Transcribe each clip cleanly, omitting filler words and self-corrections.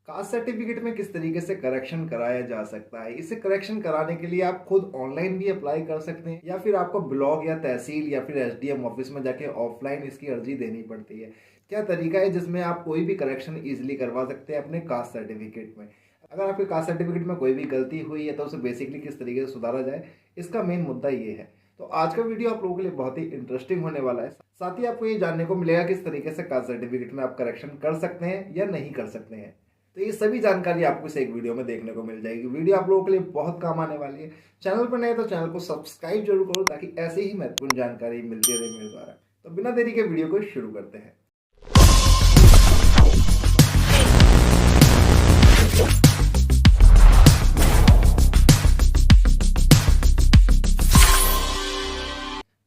Caste certificate में किस तरीके से करेक्शन कराया जा सकता है। इसे करेक्शन कराने के लिए आप खुद ऑनलाइन भी अप्लाई कर सकते हैं या फिर आपको ब्लॉक या तहसील या फिर एसडीएम ऑफिस में जाके ऑफलाइन इसकी अर्जी देनी पड़ती है। क्या तरीका है जिसमें आप कोई भी करेक्शन इजीली करवा सकते हैं अपने कास्ट सर्टिफिकेट में। अगर आपके कास्ट सर्टिफिकेट में कोई भी गलती हुई है तो उसे बेसिकली किस तरीके से सुधारा जाए, इसका मेन मुद्दा ये है। तो आज का वीडियो आप लोगों के लिए बहुत ही इंटरेस्टिंग होने वाला है। साथ ही आपको ये जानने को मिलेगा किस तरीके से कास्ट सर्टिफिकेट में आप करेक्शन कर सकते हैं या नहीं कर सकते हैं। तो ये सभी जानकारी आपको इस एक वीडियो में देखने को मिल जाएगी। वीडियो आप लोगों के लिए बहुत काम आने वाली है। चैनल पर नए तो चैनल को सब्सक्राइब जरूर करो ताकि ऐसे ही महत्वपूर्ण जानकारी मिलती रहे मेरे द्वारा। तो बिना देरी के वीडियो को शुरू करते हैं।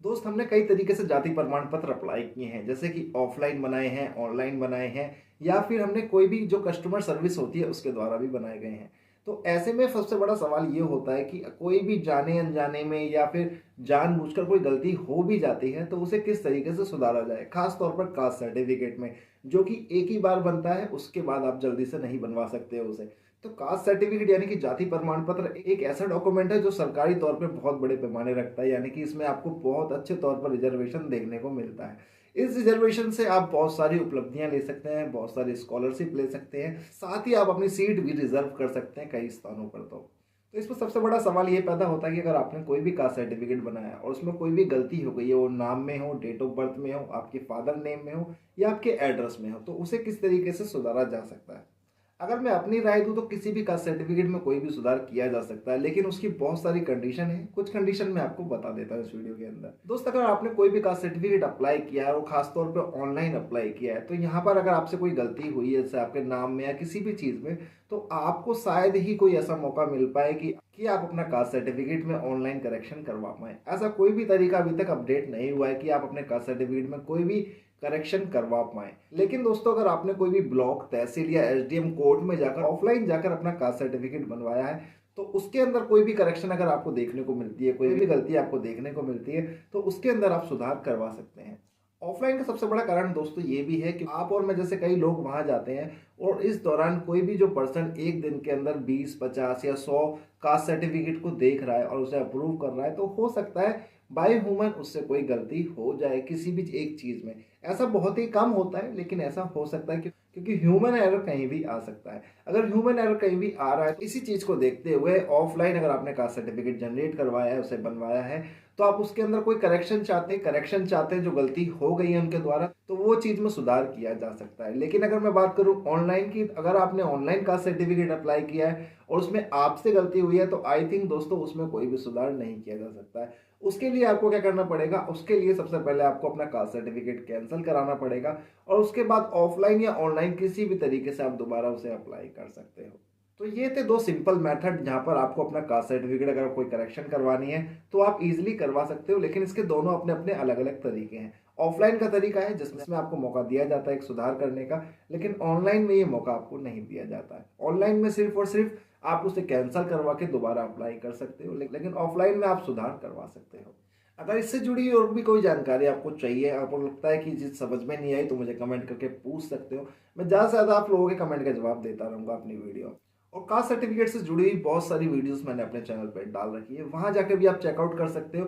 दोस्त, हमने कई तरीके से जाति प्रमाण पत्र अप्लाई किए हैं, जैसे कि ऑफलाइन बनाए हैं, ऑनलाइन बनाए हैं या फिर हमने कोई भी जो कस्टमर सर्विस होती है उसके द्वारा भी बनाए गए हैं। तो ऐसे में सबसे बड़ा सवाल ये होता है कि कोई भी जाने अनजाने में या फिर जानबूझकर कोई गलती हो भी जाती है तो उसे किस तरीके से सुधारा जाए, खास तौर पर कास्ट सर्टिफिकेट में, जो कि एक ही बार बनता है, उसके बाद आप जल्दी से नहीं बनवा सकते हो उसे। तो कास्ट सर्टिफिकेट यानी कि जाति प्रमाण पत्र एक ऐसा डॉक्यूमेंट है जो सरकारी तौर पे बहुत बड़े पैमाने रखता है, यानी कि इसमें आपको बहुत अच्छे तौर पर रिजर्वेशन देखने को मिलता है। इस रिजर्वेशन से आप बहुत सारी उपलब्धियां ले सकते हैं, बहुत सारी स्कॉलरशिप ले सकते हैं, साथ ही आप अपनी सीट भी रिजर्व कर सकते हैं कई स्थानों पर। तो इसमें सबसे बड़ा सवाल ये पैदा होता है कि अगर आपने कोई भी कास्ट सर्टिफिकेट बनाया और उसमें कोई भी गलती हो गई है, वो नाम में हो, डेट ऑफ बर्थ में हो, आपके फादर नेम में हो या आपके एड्रेस में हो, तो उसे किस तरीके से सुधारा जा सकता है। अगर मैं अपनी राय दूं तो किसी भी कास्ट सर्टिफिकेट में कोई भी सुधार किया जा सकता है, लेकिन उसकी बहुत सारी कंडीशन है। कुछ कंडीशन मैं आपको बता देता हूं इस वीडियो के अंदर। दोस्त, अगर आपने कोई भी कास्ट सर्टिफिकेट अप्लाई किया है और खासतौर पर ऑनलाइन अप्लाई किया है, तो यहाँ पर अगर आपसे कोई गलती हुई है, जैसे आपके नाम में या किसी भी चीज में, तो आपको शायद ही कोई ऐसा मौका मिल पाए कि आप अपना कास्ट सर्टिफिकेट में ऑनलाइन करेक्शन करवा पाए। ऐसा कोई भी तरीका अभी तक अपडेट नहीं हुआ है कि आप अपने कास्ट सर्टिफिकेट में कोई भी करेक्शन करवा पाए। लेकिन दोस्तों, अगर आपने कोई भी ब्लॉक, तहसील या एसडीएम कोर्ट में जाकर ऑफलाइन जाकर अपना कास्ट सर्टिफिकेट बनवाया है, तो उसके अंदर कोई भी करेक्शन अगर आपको देखने को मिलती है, कोई भी गलती आपको देखने को मिलती है, तो उसके अंदर आप सुधार करवा सकते हैं। ऑफलाइन का सबसे बड़ा कारण दोस्तों ये भी है कि आप और मैं जैसे कई लोग वहां जाते हैं और इस दौरान कोई भी जो पर्सन एक दिन के अंदर 20, 50 या 100 कास्ट सर्टिफिकेट को देख रहा है और उसे अप्रूव कर रहा है, तो हो सकता है बाय ह्यूमन उससे कोई गलती हो जाए किसी भी एक चीज में। ऐसा बहुत ही कम होता है, लेकिन ऐसा हो सकता है क्योंकि ह्यूमन एरर कहीं भी आ सकता है। अगर ह्यूमन एरर कहीं भी आ रहा है तो इसी चीज को देखते हुए ऑफलाइन अगर आपने कास्ट सर्टिफिकेट जनरेट करवाया है, उसे बनवाया है, तो आप उसके अंदर कोई करेक्शन चाहते हैं जो गलती हो गई है उनके द्वारा, तो वो चीज में सुधार किया जा सकता है। लेकिन अगर मैं बात करूं ऑनलाइन की, अगर आपने ऑनलाइन कास्ट सर्टिफिकेट अप्लाई किया है और उसमें आपसे गलती हुई है, तो आई थिंक दोस्तों उसमें कोई भी सुधार नहीं किया जा सकता है। उसके लिए आपको क्या करना पड़ेगा, उसके लिए सबसे पहले आपको अपना कास्ट सर्टिफिकेट कैंसिल कराना पड़ेगा और उसके बाद ऑफलाइन या ऑनलाइन किसी भी तरीके से आप दोबारा उसे अप्लाई कर सकते हो। तो ये थे दो सिंपल मेथड जहां पर आपको अपना कास्ट सर्टिफिकेट अगर कोई करेक्शन करवानी है तो आप इजीली करवा सकते हो, लेकिन इसके दोनों अपने अपने अलग अलग तरीके हैं। ऑफलाइन का तरीका है जिसमें आपको मौका दिया जाता है एक सुधार करने का, लेकिन ऑनलाइन में ये मौका आपको नहीं दिया जाता है। ऑनलाइन में सिर्फ और सिर्फ आप उसे कैंसिल करवा के दोबारा अप्लाई कर सकते हो, लेकिन ऑफलाइन में आप सुधार करवा सकते हो। अगर इससे जुड़ी और भी कोई जानकारी आपको चाहिए, आपको लगता है कि चीज समझ में नहीं आई, तो मुझे कमेंट करके पूछ सकते हो। मैं ज्यादा से ज्यादा आप लोगों के कमेंट का जवाब देता रहूंगा अपनी वीडियो। और कास्ट सर्टिफिकेट से जुड़ी हुई बहुत सारी वीडियोस मैंने अपने चैनल पर डाल रखी है, वहां जाकर भी आप चेकआउट कर सकते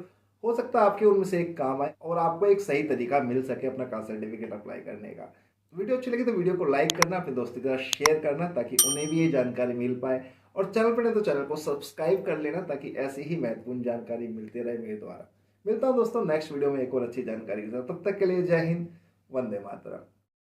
हो सकता है आपके उनमें से एक काम आए और आपको एक सही तरीका मिल सके अपना कास्ट सर्टिफिकेट अप्लाई करने का। वीडियो अच्छी लगी तो वीडियो को लाइक करना, अपने दोस्तों के साथ शेयर करना ताकि उन्हें भी ये जानकारी मिल पाए, और चैनल पर नहीं तो चैनल को सब्सक्राइब कर लेना ताकि ऐसी ही महत्वपूर्ण जानकारी मिलती रहे मेरे द्वारा। मिलता हूं दोस्तों नेक्स्ट वीडियो में एक और अच्छी जानकारी के साथ। तब तक के लिए जय हिंद, वंदे मातरम।